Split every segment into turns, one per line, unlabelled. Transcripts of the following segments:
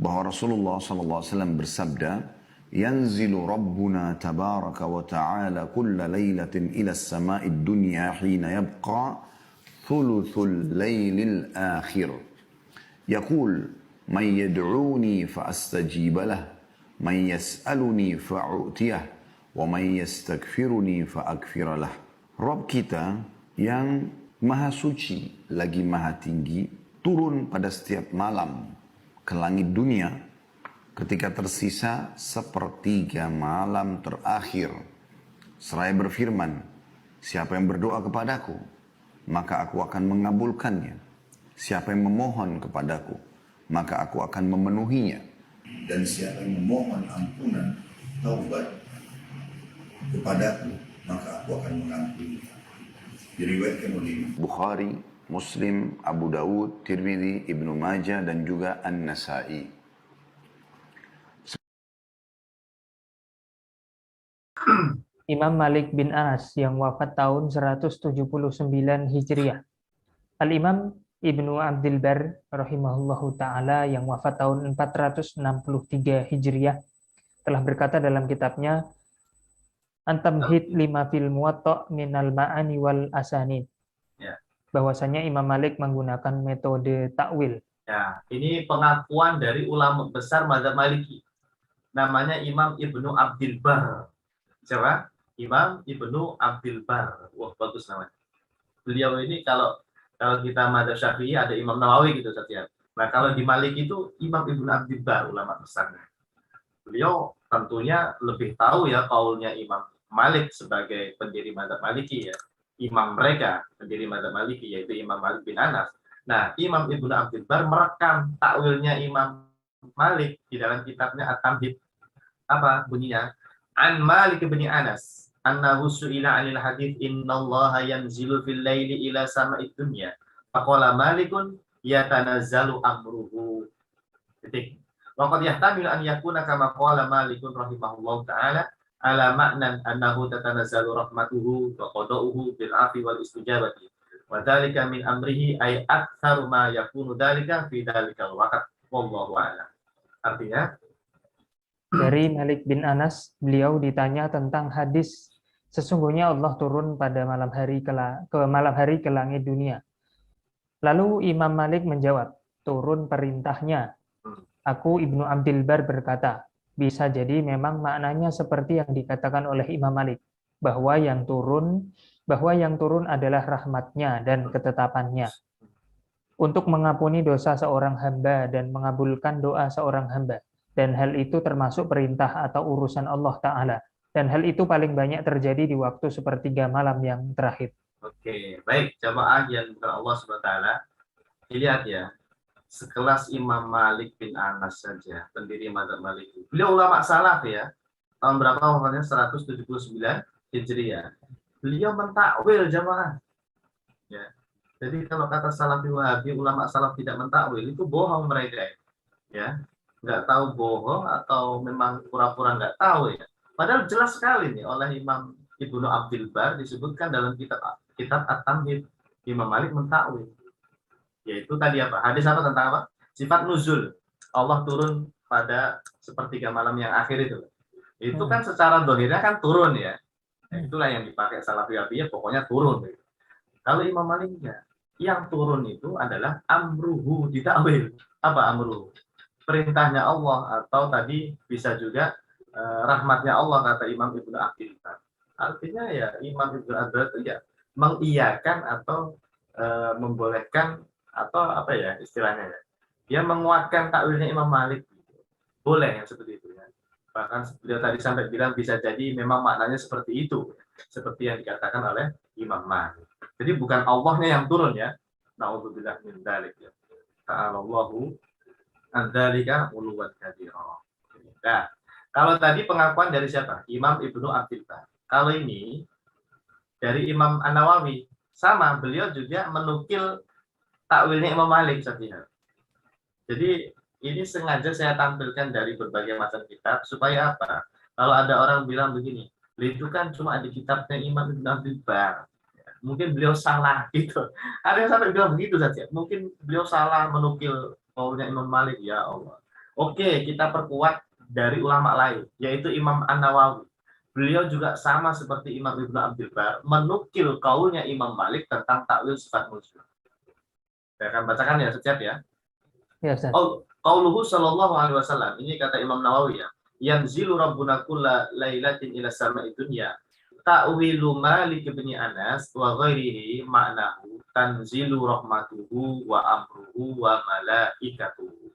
bahwa Rasulullah SAW bersabda, "Yanzilu Rabbuna tabaraka wa ta'ala kulla laylatin ila as-sama'id dunya hina yabqa thuluthul laylil akhir. Yaqul man yad'uni fa astajib lah, man yas'aluni fa'u'tiyah, wa man yastaghfiruni fa aghfir lah." Rabb kita yang maha suci lagi maha tinggi turun pada setiap malam ke langit dunia ketika tersisa sepertiga malam terakhir. Seraya berfirman, "Siapa yang berdoa kepadaku, maka aku akan mengabulkannya. Siapa yang memohon kepadaku, maka aku akan memenuhinya. Dan siapa yang memohon ampunan, taubat kepadaku, maka aku akan mengampuni." Diriwayatkan oleh Bukhari, Muslim, Abu Dawud, Tirmidzi, Ibnu Majah, dan juga An-Nasai.
Imam Malik bin Anas yang wafat tahun 179 Hijriah. Al-Imam Ibnu Abdul Bar rahimahullahu ta'ala yang wafat tahun 463 Hijriah telah berkata dalam kitabnya An-Tamhid lima fil Muwatta' minal ma'ani wal asanid. Bahwasanya Imam Malik menggunakan metode takwil.
Ya, ini pengakuan dari ulama besar mazhab Maliki. Namanya Imam Ibnu Abdul Bar. Siapa? Imam Ibnu Abdul Bar. Wah, bagus namanya. Beliau ini kalau kita mazhab Syafi'i ada Imam Nawawi gitu saja. Nah, kalau di Maliki itu Imam Ibnu Abdul Bar, ulama besarnya. Beliau tentunya lebih tahu ya kaulnya Imam Malik sebagai pendiri mazhab Maliki ya. Imam mereka pendiri mazhab Maliki yaitu Imam Malik bin Anas. Nah, Imam Ibnu Abdul Bar merekam takwilnya Imam Malik di dalam kitabnya At-Tamhid. Apa bunyinya? An Malik bin Anas annahu su'ila 'anil hadits innallaha yanzilu fil laili ila sama'id dunya. Faqala Malikun yatanazzalu amruhu. Titik. Waqad yahtamilu an yakuna kama qala Malikun rahimahullahu ta'ala ala ma'nan annahu tatanazzalu rahmatuhu wa qada'uhu bil 'afwi wal istijabati. Wa dzalika min amrihi ay aktsaru ma yakunu dzalika fi dzalikal waqt. Wallahu a'lam. Artinya
dari Malik bin Anas, beliau ditanya tentang hadis sesungguhnya Allah turun pada malam hari ke langit dunia. Lalu Imam Malik menjawab, turun perintahnya. Aku Ibnu Abdul Bar berkata, bisa jadi memang maknanya seperti yang dikatakan oleh Imam Malik, bahwa yang turun adalah rahmatnya dan ketetapannya untuk mengampuni dosa seorang hamba dan mengabulkan doa seorang hamba. Dan hal itu termasuk perintah atau urusan Allah Ta'ala. Dan hal itu paling banyak terjadi di waktu sepertiga malam yang terakhir.
Oke, baik. Jamaah yang bukan Allah SWT. Dilihat ya, sekelas Imam Malik bin Anas saja, pendiri mazhab Maliki. Beliau ulama salaf ya. Tahun berapa wafatnya? 179 Hijriah. Beliau mentakwil jamaah. Ya. Jadi kalau kata Salafi Wahabi, ulama salaf tidak mentakwil, itu bohong mereka. Ya. Nggak tahu bohong atau memang pura-pura nggak tahu ya. Padahal jelas sekali nih oleh Imam Ibnu Abdul Bar disebutkan dalam kitab At-Tamhid, Imam Malik mentakwil. Yaitu tadi apa? Hadis apa tentang apa? Sifat nuzul. Allah turun pada sepertiga malam yang akhir itu. Itu kan secara dohirnya kan turun ya. Nah, itulah yang dipakai Salafi Wahabi, pokoknya turun. Gitu. Kalau Imam Malik enggak. Yang turun itu adalah amruhu ditakwil. Apa amruhu? Perintahnya Allah atau tadi bisa juga rahmatnya Allah kata Imam Ibnu Abdul Bar. Artinya ya Imam Ibnu Abdul Bar itu ya mengiyakan atau membolehkan atau apa ya istilahnya ya. Dia menguatkan takwilnya Imam Malik. Boleh yang seperti itu ya. Bahkan beliau tadi sampai bilang bisa jadi memang maknanya seperti itu. Seperti yang dikatakan oleh Imam Malik. Jadi bukan Allahnya yang turun ya. Na'udzubillah min dzalik ya. Ta'alallahu Adzalika uluwan kabira. Nah, kalau tadi pengakuan dari siapa? Imam Ibnu Abdul Bar. Kalau ini dari Imam An-Nawawi, sama beliau juga menukil takwilnya Imam Malik saja. Jadi ini sengaja saya tampilkan dari berbagai macam kitab supaya apa? Kalau ada orang bilang begini, itu kan cuma di kitabnya Imam Ibnu Abdul Bar. Mungkin beliau salah gitu. Ada yang sampai bilang begitu saja. Mungkin beliau salah menukil kaulnya Imam Malik, ya Allah. Oke, kita perkuat dari ulama lain, yaitu Imam An-Nawawi. Beliau juga sama seperti Imam Ibnu Abdul Bar, menukil kaulnya Imam Malik tentang takwil sifat nuzul. Saya akan bacakan ya setiap ya.
Ya, Ustaz.
Qauluhu sallallahu alaihi wasallam, ini kata Imam Nawawi ya. Yanzilu rabbuna kulla lailatin ila sama'i dunya. Ta'wilu Malik bin Anas wa ghairihi ma'nahu tanzilu rahmatuhu wa amruhu wa malaikatuhu.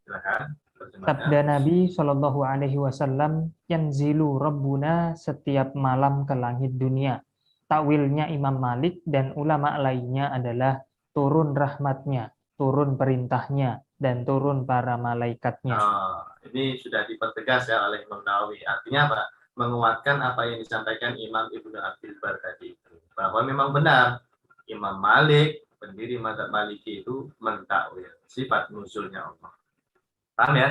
Silakan.
Sabda Nabi Shallallahu Alaihi Wasallam, yanzilu Rabbuna setiap malam ke langit dunia. Takwilnya Imam Malik dan ulama lainnya adalah turun rahmatnya, turun perintahnya, dan turun para malaikatnya.
Ini sudah dipertegas ya oleh Imam Nawawi. Artinya apa? Menguatkan apa yang disampaikan Imam Ibnu Abdul Bar tadi itu. Bahwa memang benar Imam Malik, pendiri mazhab Maliki itu mentakwil sifat nuzulnya Allah. Paham ya?